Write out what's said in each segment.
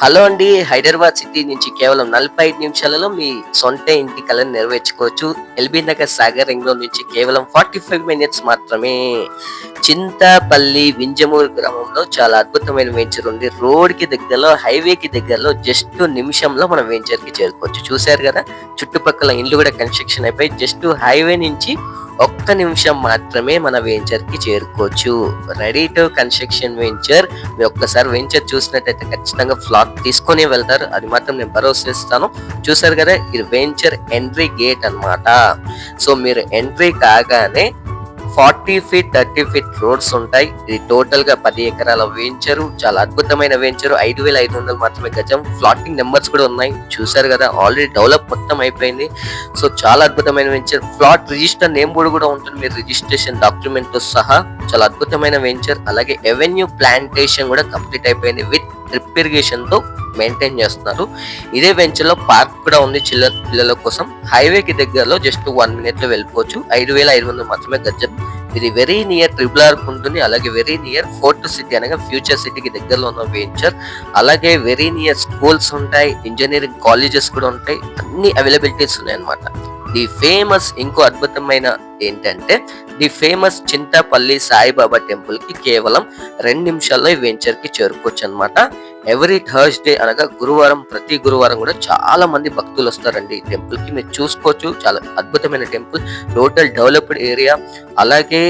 Hello అండి. Hyderabad city నుంచి కేవలం 45 నిమిషాలలో మీ సొంత ఇంటి కలను నెరవేర్చుకోవచ్చు. LB Nagar Sagar ring road నుంచి కేవలం 45 మినిట్స్ మాత్రమే. చింతపల్లి వింజమూరు గ్రామంలో చాలా అద్భుతమైన వెంచర్ ఉంది. రోడ్‌కి దగ్గరలో, హైవేకి దగ్గరలో జస్ట్ నిమిషంలో మనం వెంచర్‌కి చేరుకోవచ్చు. చూసారు గదా! చుట్టుపక్కల ఇండ్లు గూడా కన్‌స్ట్రక్షన్ అయిపోయి జస్ట్ హైవే నుంచి ఒక్క నిమిషం మాత్రమే మన వెంచర్‌కి చేరుకోవచ్చు. Ready to construction venture. మీరు ఒక్కసారి వెంచర్ చూసినట్టయితే ఖచ్చితంగా ఫ్లాట్ తీసుకొనే వెళ్తారు. అది మాత్రం నేను భరోసా ఇస్తాను. చూసారు కదా! ఇది వెంచర్ ఎంట్రీ గేట్ అన్నమాట. సో మీరు ఎంట్రీ కాగానే 40 ఫీట్ 30 ఫీట్ రోడ్స్ ఉంటాయి. ఇది టోటల్ గా 10 ఎకరాల వెంచరు. చాలా అద్భుతమైన వెంచరు. 5,500 మాత్రమే గజం. ఫ్లాటింగ్ నెంబర్స్ కూడా ఉన్నాయి. చూసారు కదా, ఆల్రెడీ డెవలప్ మొత్తం అయిపోయింది. సో చాలా అద్భుతమైన venture. Flat register name board కూడా ఉంటుంది. మీరు రిజిస్ట్రేషన్ డాక్యుమెంట్ తో సహా. చాలా అద్భుతమైన వెంచర్. అలాగే ఎవెన్యూ ప్లాంటేషన్ కూడా కంప్లీట్ అయిపోయింది. విత్ డ్రిప్ ఇరిగేషన్ తో మెయింటైన్ చేస్తున్నారు. ఇదే వెంచర్ లో పార్క్ కూడా ఉంది పిల్లల కోసం. హైవేకి దగ్గరలో జస్ట్ 1 మినిట్ లో వెళ్ళిపోవచ్చు. 5,500 మాత్రమే గజం. ఇది వెరీ నియర్ ట్రిపుల్ ఆర్ ఉంటుంది. అలాగే వెరీ నియర్ ఫోర్ట్ సిటీ అనగా ఫ్యూచర్ సిటీకి దగ్గరలో ఉన్న వెంచర్. అలాగే వెరీ నియర్ స్కూల్స్ ఉంటాయి, ఇంజనీరింగ్ కాలేజెస్ కూడా ఉంటాయి. అన్ని అవైలబిలిటీస్ ఉన్నాయి అన్నమాట. ది ఫేమస్ ఇంకో అద్భుతమైన ఏంటంటే the famous Chintapalli Saibaba temple కి కేవలం 2 నిమిషాల్లో ఈ వెంచర్ కి చేరుకోవచ్చు అన్నమాట. ఎవ్రీ థర్స్డే అనగా గురువారం, ప్రతి గురువారం కూడా చాలా మంది భక్తులు వస్తారండి ఈ టెంపుల్ కి. మీరు చూసుకోవచ్చు, చాలా అద్భుతమైన టెంపుల్. Total developed area. అలాగే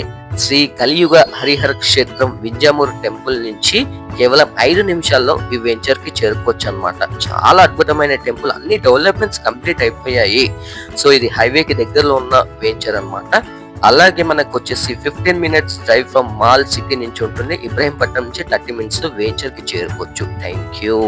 శ్రీ కలియుగ హరిహర క్షేత్రం వింజమూరు టెంపుల్ నుంచి కేవలం 5 నిమిషాల్లో ఈ వెంచర్ కి చేరుకోవచ్చు అన్నమాట. చాలా అద్భుతమైన టెంపుల్. అన్ని డెవలప్మెంట్స్ కంప్లీట్ అయిపోయాయి. సో ఇది హైవేకి దగ్గరలో ఉన్న వెంచర్ అన్నమాట. అలాగే మనకు వచ్చేసి 15 minutes drive from mall city నుంచి ఉంటుంది. ఇబ్రహీంపట్నం నుంచి 30 మినిట్స్ వెంచర్ కి చేరుకోవచ్చు. Thank you.